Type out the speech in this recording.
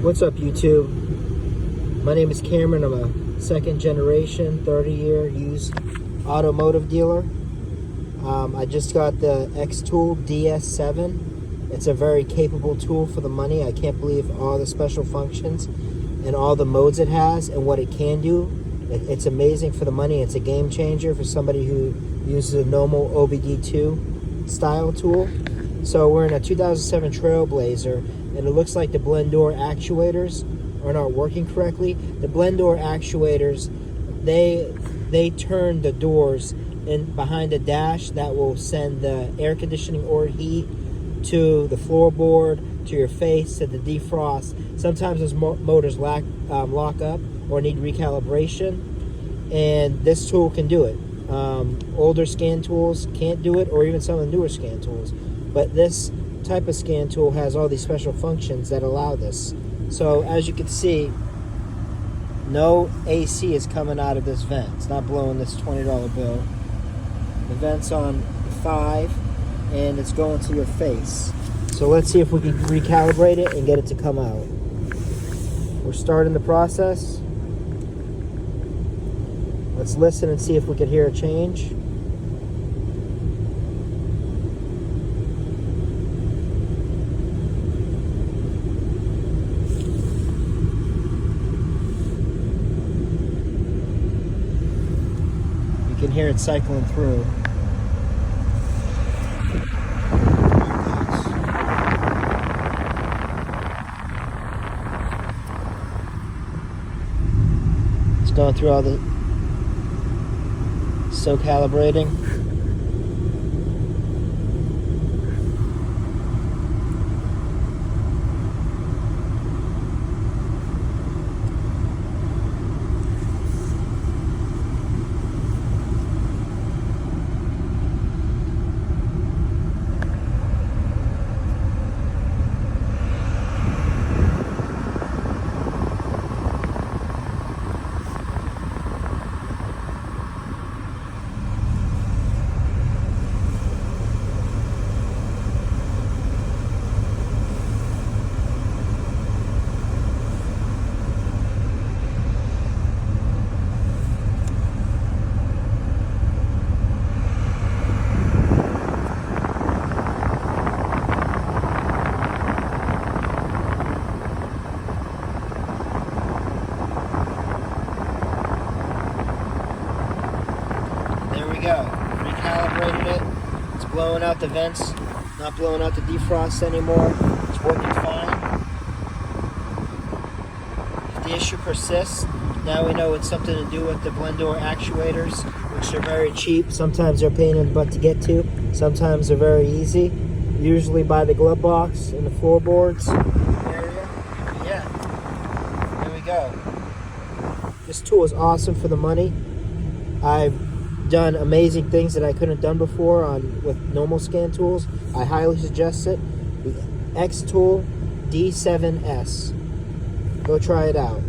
What's up, YouTube? My name is Cameron. I'm a second generation, 30-year used automotive dealer. I just got the Xtool D7s. It's a very capable tool for the money. I can't believe all the special functions and all the modes it has and what it can do. It's amazing for the money. It's a game changer for somebody who uses a normal OB2 style tool. So we're in a 2007 Trailblazer, and it looks like the blend door actuators are not working correctly. The blend door actuators, they turn the doors in behind the dash that will send the air conditioning or heat to the floorboard, to your face, to the defrost. Sometimes those motors lock up or need recalibration, and this tool can do it. Older scan tools can't do it, or even some of the newer scan tools. But this type of scan tool has all these special functions that allow this. So as you can see, no AC is coming out of this vent. It's not blowing this $20 bill. The vent's on 5, and it's going to your face. So let's see if we can recalibrate it and get it to come out. We're starting the process. Let's listen and see if we can hear a change. You can hear it cycling through. It's going through all the calibrating. Go. Recalibrated it. It's blowing out the vents, not blowing out the defrost anymore. It's working fine. If the issue persists, now we know it's something to do with the blend door actuators, which are very cheap. Sometimes they're a pain in the butt to get to. Sometimes they're very easy. Usually by the glove box and the floorboards area. Yeah, there we go. This tool is awesome for the money. I've done amazing things that I couldn't have done before with normal scan tools. I highly suggest it. The Xtool D7s. Go try it out.